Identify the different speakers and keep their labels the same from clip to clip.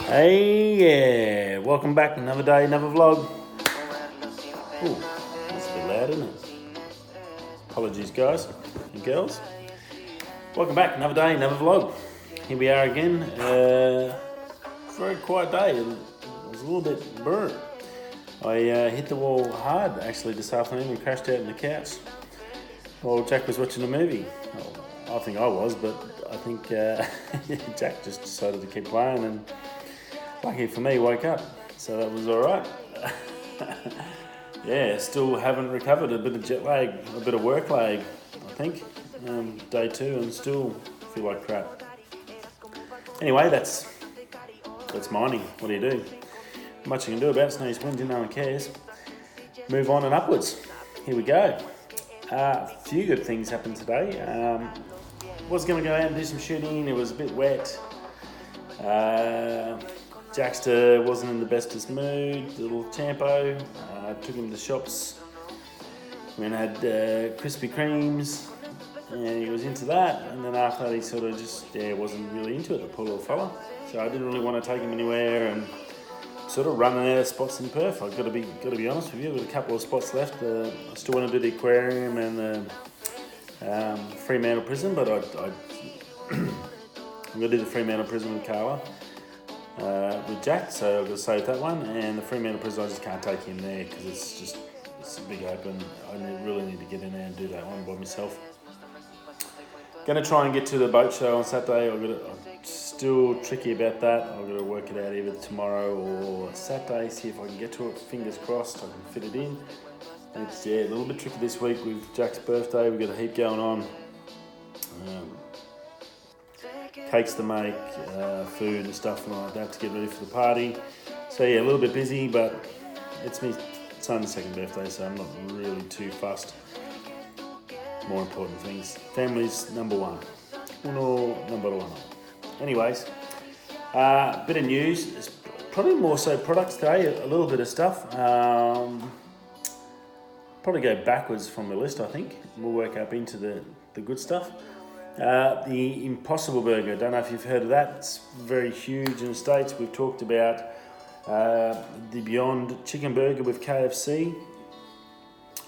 Speaker 1: Hey, yeah, welcome back. Another day, another vlog. Ooh, that's a bit loud, isn't it? Apologies, guys and girls. Welcome back. Another day, another vlog. Here we are again. Very quiet day. It was a little bit burnt. I hit the wall hard actually this afternoon and crashed out on the couch while Jack was watching a movie. Well, I think I was, but I think Jack just decided to keep playing, and lucky for me, woke up, so that was all right. Yeah, still haven't recovered. A bit of jet lag, a bit of work lag, I think. Day 2 and still feel like crap. Anyway, that's mining. What do you do? Not much you can do about it. It's no use whinging, no one cares. Move on and upwards. Here we go. A few good things happened today. Was going to go out and do some shooting. It was a bit wet. Jackster wasn't in the bestest mood, the little champo. Took him to the shops. We had Krispy Kremes, and he was into that. And then after that, he sort of just wasn't really into it, the poor little fella. So I didn't really want to take him anywhere, and sort of running out of spots in Perth. I've got to be honest with you. I've got a couple of spots left. I still want to do the aquarium and the Fremantle Prison, but I'm going to do the Fremantle Prison with Carla. With Jack, so I've got to save that one, and the Fremantle Prison I just can't take him there because it's a big open. I really need to get in there and do that one by myself. Going to try and get to the boat show on Saturday. I'm still tricky about that. I've got to work it out either tomorrow or Saturday, see if I can get to it. Fingers crossed I can fit it in. It's a little bit tricky this week with Jack's birthday. We've got a heap going on. Cakes to make, food and stuff and all like that to get ready for the party. So yeah, a little bit busy, but it's my son's second birthday, so I'm not really too fussed. More important things. Family's number one. Uno number uno. Anyways, bit of news. It's probably more so products today, a little bit of stuff. Probably go backwards from the list, I think. We'll work up into the good stuff. The Impossible Burger, I don't know if you've heard of that. It's very huge in the States. We've talked about the Beyond Chicken Burger with KFC.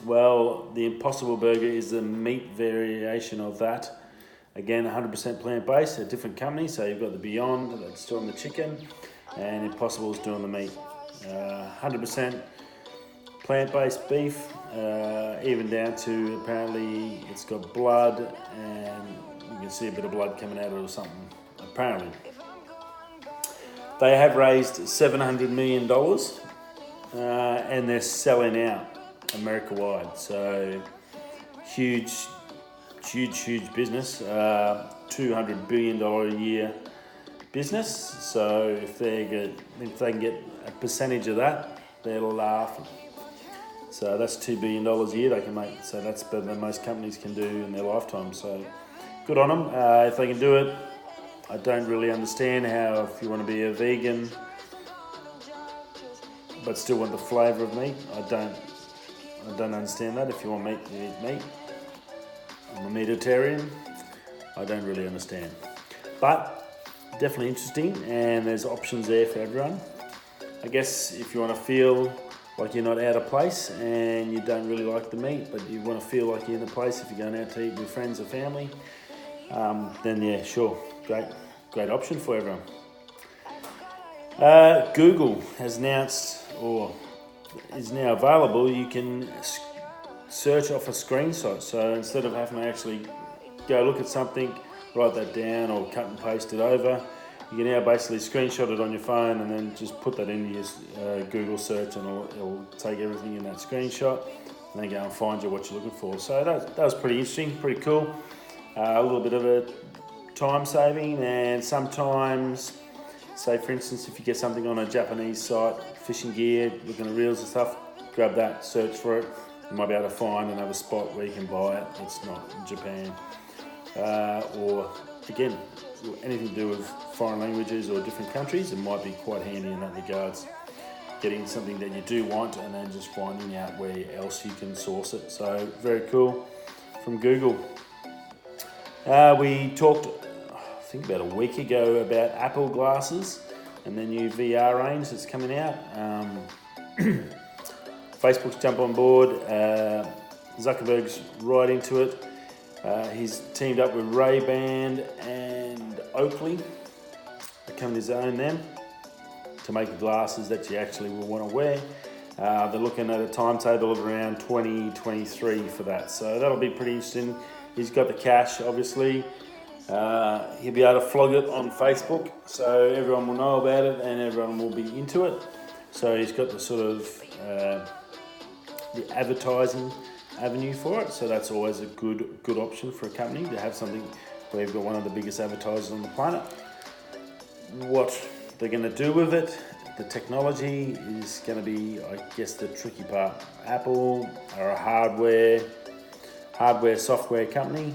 Speaker 1: Well, the Impossible Burger is the meat variation of that. Again, 100% plant-based, a different company. So you've got the Beyond that's doing the chicken, and Impossible is doing the meat. 100% plant-based beef, even down to apparently it's got blood, and you can see a bit of blood coming out of it or something, apparently. They have raised $700 million, and they're selling out America-wide. So huge business, $200 billion a year business. So if they can get a percentage of that, they're laughing. So that's $2 billion a year they can make. So that's better than most companies can do in their lifetime. So good on them. If they can do it, I don't really understand how, if you want to be a vegan but still want the flavour of meat, I don't understand that. If you want meat, you eat meat. I'm a meatitarian. I don't really understand. But definitely interesting, and there's options there for everyone. I guess if you want to feel like you're not out of place and you don't really like the meat, but you want to feel like you're in the place if you're going out to eat with friends or family, then yeah, sure, great option for everyone. Google has announced, or is now available, you can search off a screenshot. So instead of having to actually go look at something, write that down or cut and paste it over, you can now basically screenshot it on your phone and then just put that into your Google search, and it'll take everything in that screenshot and then go and find you what you're looking for. So that was pretty interesting, pretty cool. A little bit of a time saving, and sometimes, say for instance, if you get something on a Japanese site, fishing gear, looking at reels and stuff, grab that, search for it. You might be able to find another spot where you can buy it. It's not in Japan. Or again, anything to do with foreign languages or different countries, it might be quite handy in that regards. Getting something that you do want and then just finding out where else you can source it. So very cool from Google. We talked, I think about a week ago, about Apple glasses. and the new VR range that's coming out. Facebook's jumped on board. Zuckerberg's right into it. He's teamed up with Ray-Ban and Oakley, the companies that own them, to make the glasses that you actually will want to wear. They're looking at a timetable of around 2023 for that, so that'll be pretty interesting. He's got the cash, obviously. He'll be able to flog it on Facebook, so everyone will know about it and everyone will be into it. So he's got the sort of the advertising avenue for it, so that's always a good option for a company to have something where you've got one of the biggest advertisers on the planet. What they're going to do with it, the technology is going to be, I guess, the tricky part. Apple are a hardware software company,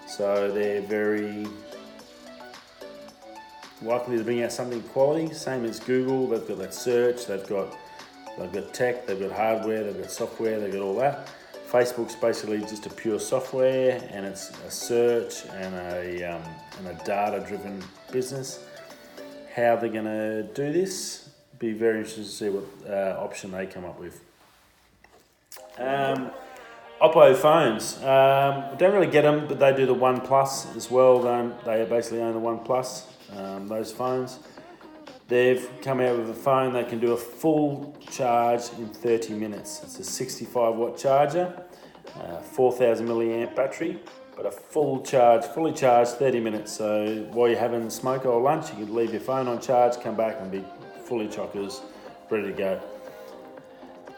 Speaker 1: so they're very likely to bring out something quality, same as Google. They've got that search, they've got tech, they've got hardware, they've got software, they've got all that. Facebook's basically just a pure software, and it's a search and a data-driven business. How they're going to do this, be very interesting to see what option they come up with. Oppo phones, don't really get them, but they do the OnePlus as well. They basically own the OnePlus, those phones. They've come out with a phone that can do a full charge in 30 minutes. It's a 65 watt charger, 4,000 milliamp battery, but a fully charged 30 minutes. So while you're having smoke or lunch, you can leave your phone on charge, come back and be fully chockers, ready to go.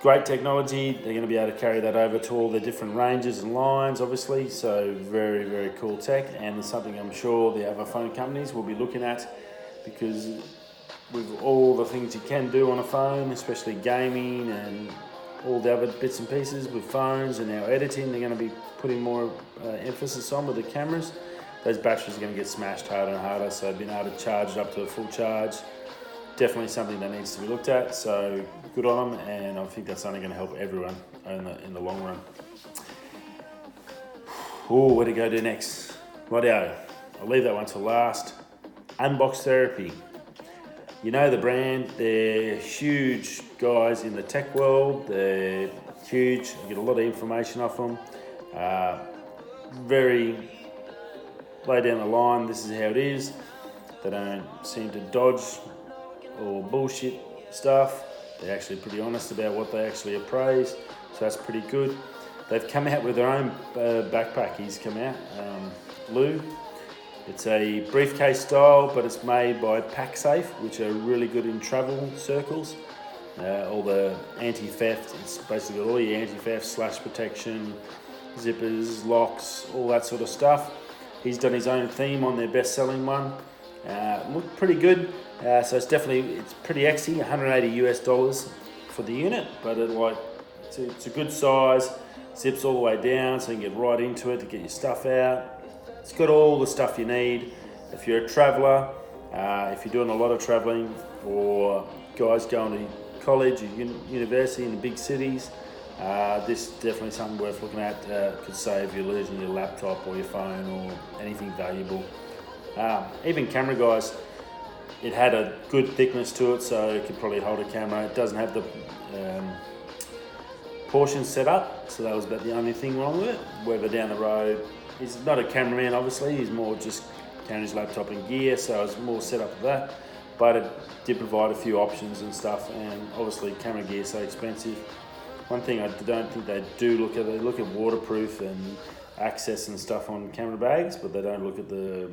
Speaker 1: Great technology. They're going to be able to carry that over to all the different ranges and lines, obviously. So very, very cool tech, and it's something I'm sure the other phone companies will be looking at, because with all the things you can do on a phone, especially gaming and all the other bits and pieces with phones and now editing, they're going to be putting more emphasis on with the cameras. Those batteries are going to get smashed harder and harder, so being able to charge it up to a full charge, definitely something that needs to be looked at. So good on them, and I think that's only going to help everyone in the long run. Oh, where to go to next? Rightio, I'll leave that one to last. Unbox Therapy. You know the brand, they're huge guys in the tech world, they're huge, you get a lot of information off them. Very lay down the line, this is how it is. They don't seem to dodge or bullshit stuff. They're actually pretty honest about what they actually appraise, so that's pretty good. They've come out with their own backpack. He's come out, Lou. It's a briefcase style, but it's made by PackSafe, which are really good in travel circles. All the anti-theft, it's basically got all your anti-theft, slash protection, zippers, locks, all that sort of stuff. He's done his own theme on their best-selling one. Looked pretty good. So it's pretty exy, $180 for the unit, but it's a good size. Zips all the way down, so you can get right into it to get your stuff out. It's got all the stuff you need. If you're a traveller, if you're doing a lot of travelling, or guys going to college or university in the big cities, this is definitely something worth looking at. Could save you losing your laptop or your phone or anything valuable. Even camera guys, it had a good thickness to it, so it could probably hold a camera. It doesn't have the portion set up, so that was about the only thing wrong with it. Whether down the road, he's not a cameraman, obviously, he's more just carrying his laptop and gear, so I was more set up for that. But it did provide a few options and stuff, and obviously camera gear is so expensive. One thing I don't think they look at waterproof and access and stuff on camera bags, but they don't look at the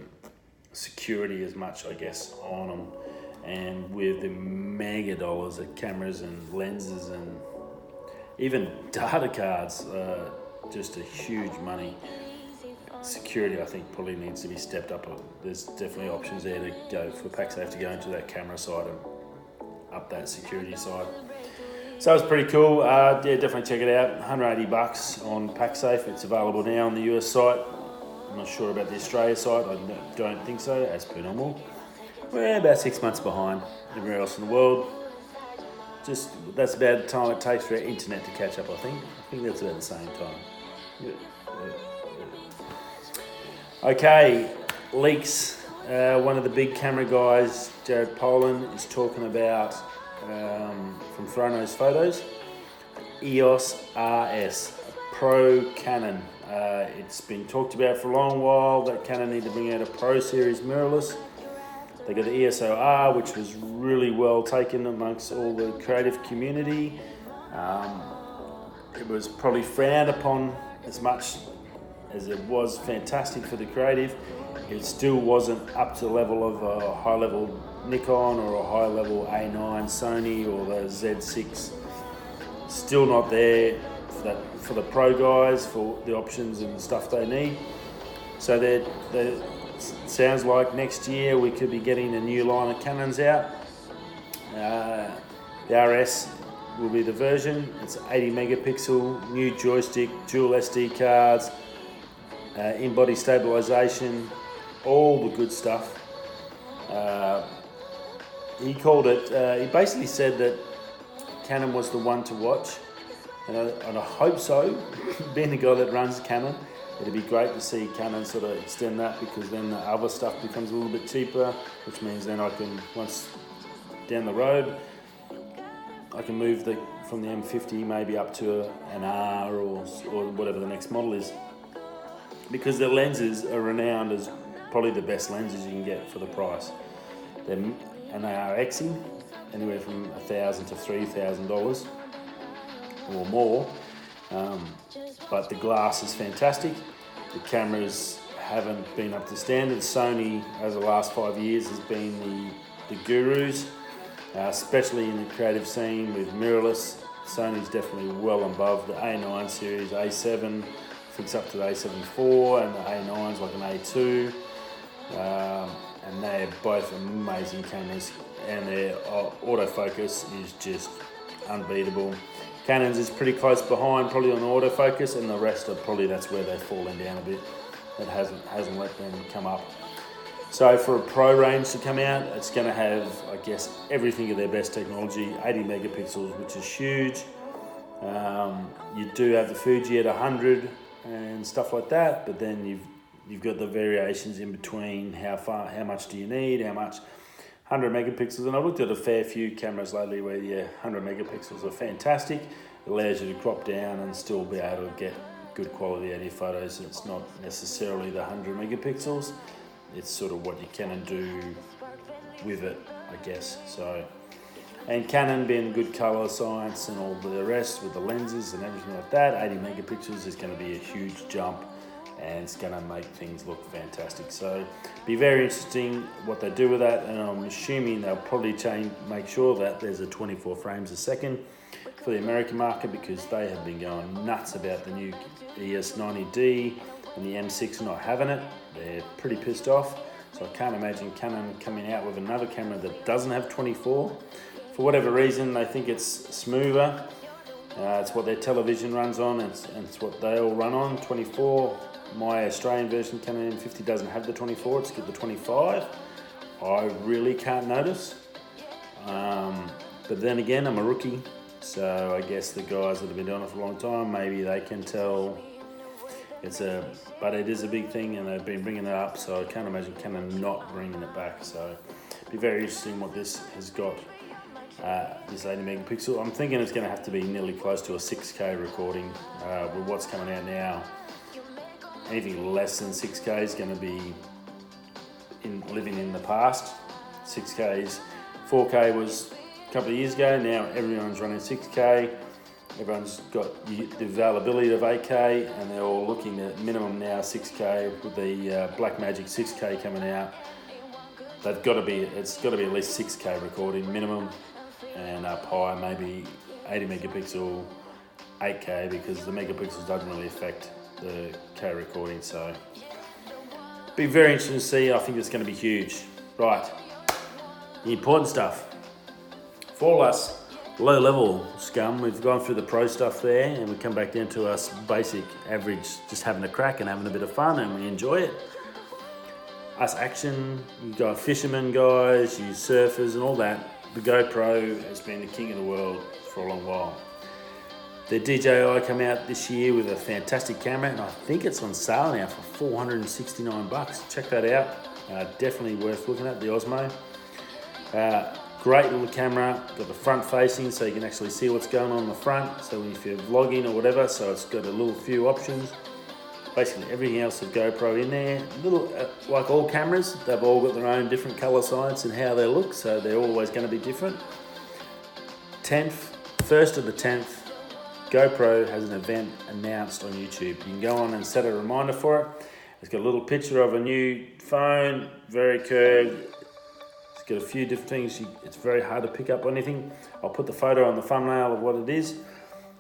Speaker 1: security as much, I guess, on them. And with the mega dollars of cameras and lenses and even data cards, just a huge money. Security, I think, probably needs to be stepped up. There's definitely options there to go for PackSafe to go into that camera side and up that security side. So it's pretty cool. Yeah, definitely check it out. $180 on PackSafe. It's available now on the US site. I'm not sure about the Australia site. I don't think so, as per normal. We're about 6 months behind everywhere else in the world. That's about the time it takes for our internet to catch up, I think. I think that's about the same time. Yeah. Okay, leaks. one of the big camera guys, Jared Poland, is talking about, from Thronos Photos, Eos RS, a pro Canon. It's been talked about for a long while that Canon need to bring out a Pro Series mirrorless. They got the EOS R, which was really well taken amongst all the creative community. It was probably frowned upon as much as it was fantastic for the creative. It still wasn't up to the level of a high-level Nikon or a high-level A9 Sony or the Z6. Still not there for the pro guys, for the options and stuff they need. So that sounds like next year we could be getting a new line of Canons out. The RS will be the version. It's 80 megapixel, new joystick, dual SD cards, in-body stabilization, all the good stuff. He called it, he basically said that Canon was the one to watch, and I hope so. Being the guy that runs Canon, it'd be great to see Canon sort of extend that, because then the other stuff becomes a little bit cheaper, which means then I can, once down the road, I can move from the M50 maybe up to an R or whatever the next model is, because the lenses are renowned as probably the best lenses you can get for the price. And they are XE, anywhere from $1,000 to $3,000 or more. But the glass is fantastic. The cameras haven't been up to standard. Sony, over the last 5 years, has been the gurus, especially in the creative scene with mirrorless. Sony's definitely well above the A9 series, A7, I think it's up to the A7 IV, and the A9's like an A2. And they're both amazing cameras, and their autofocus is just unbeatable. Canon's is pretty close behind, probably on autofocus, and the rest are probably, that's where they've fallen down a bit. It hasn't let them come up. So for a pro range to come out, it's going to have, I guess, everything of their best technology, 80 megapixels, which is huge. You do have the Fuji at 100 and stuff like that, but then you've got the variations in between. How much do you need? How much? 100 megapixels, and I've looked at a fair few cameras lately where 100 megapixels are fantastic. It allows you to crop down and still be able to get good quality out of your photos. It's not necessarily the 100 megapixels. It's sort of what you can do with it, I guess. So, and Canon being good color science and all the rest with the lenses and everything like that, 80 megapixels is going to be a huge jump, and it's going to make things look fantastic. So be very interesting what they do with that, and I'm assuming they'll probably make sure that there's a 24 frames a second for the American market, because they have been going nuts about the new ES 90D and the M6 not having it. They're pretty pissed off. So I can't imagine Canon coming out with another camera that doesn't have 24. For whatever reason, they think it's smoother. It's what their television runs on, and it's what they all run on, 24. My Australian version, Canon M50, doesn't have the 24, it's got the 25. I really can't notice. But then again, I'm a rookie, so I guess the guys that have been doing it for a long time, maybe they can tell. But it is a big thing, and they've been bringing it up, so I can't imagine Canon not bringing it back. So it'll be very interesting what this has got, this 80 megapixel. I'm thinking it's going to have to be nearly close to a 6K recording with what's coming out now. Anything less than 6K is going to be living in the past. 4K was a couple of years ago. Now everyone's running 6K. Everyone's got the availability of 8K, and they're all looking at minimum now 6K with the Blackmagic 6K coming out. It's got to be at least 6K recording minimum, and up high maybe 80 megapixel 8K, because the megapixels doesn't really affect the K recording. So be very interesting to see. I think it's going to be huge. Right, the important stuff for all us low level scum, we've gone through the pro stuff there, and we come back down to us basic average, just having a crack and having a bit of fun, and we enjoy it. Us action, you got fishermen guys, you surfers and all that. The GoPro has been the king of the world for a long while. The DJI come out this year with a fantastic camera, and I think it's on sale now for $469. Check that out. Definitely worth looking at, the Osmo. Great little camera, got the front facing so you can actually see what's going on in the front. So if you're vlogging or whatever, so it's got a little few options. Basically everything else of GoPro in there. Little, like all cameras, they've all got their own different color sides and how they look, so they're always going to be different. 1st of the 10th, GoPro has an event announced on YouTube. You can go on and set a reminder for it. It's got a little picture of a new phone, very curved. It's got a few different things. It's very hard to pick up anything. I'll put the photo on the thumbnail of what it is.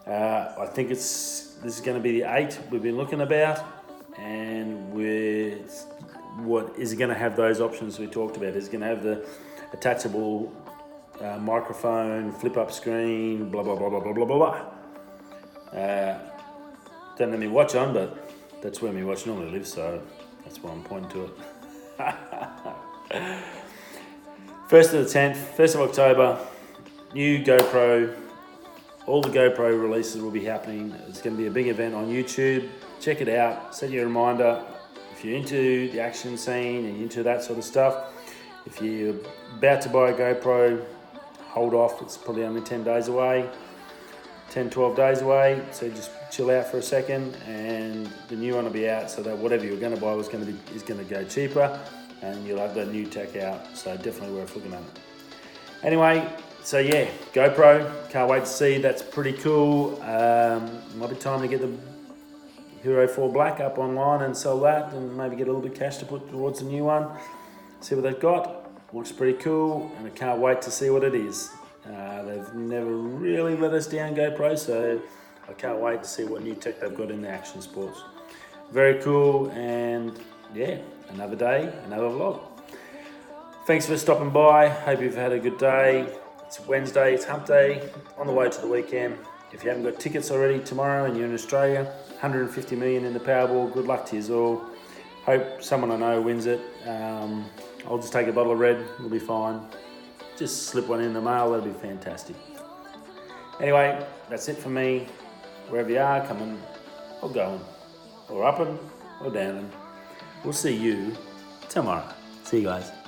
Speaker 1: I think this is going to be the 8 we've been looking about, and what is going to have those options we talked about. It's going to have the attachable microphone, flip up screen, blah blah blah blah blah blah blah. Don't have my watch on, but that's where my watch normally lives, so that's why I'm pointing to it. 1st of the 10th, 1st of October, new GoPro. All the GoPro releases will be happening. It's going to be a big event on YouTube. Check it out, set your reminder. If you're into the action scene and into that sort of stuff, if you're about to buy a GoPro, hold off. It's probably only 10 days away, 10, 12 days away. So just chill out for a second and the new one will be out, so that whatever you're going to buy is going to go cheaper and you'll have that new tech out. So definitely worth looking at it. Anyway, so yeah, GoPro, can't wait to see. That's pretty cool. Might be time to get the Hero 4 Black up online and sell that, and maybe get a little bit of cash to put towards the new one. See what they've got. Looks pretty cool, and I can't wait to see what it is. They've never really let us down, GoPro, so I can't wait to see what new tech they've got in the action sports. Very cool, and yeah, another day, another vlog. Thanks for stopping by. Hope you've had a good day. It's Wednesday, it's hump day, on the way to the weekend. If you haven't got tickets already tomorrow and you're in Australia, 150 million in the Powerball, good luck to you all. Hope someone I know wins it. I'll just take a bottle of red, it'll be fine. Just slip one in the mail, that'll be fantastic. Anyway, that's it for me. Wherever you are, coming or going, or upping or downing. We'll see you tomorrow. See you guys.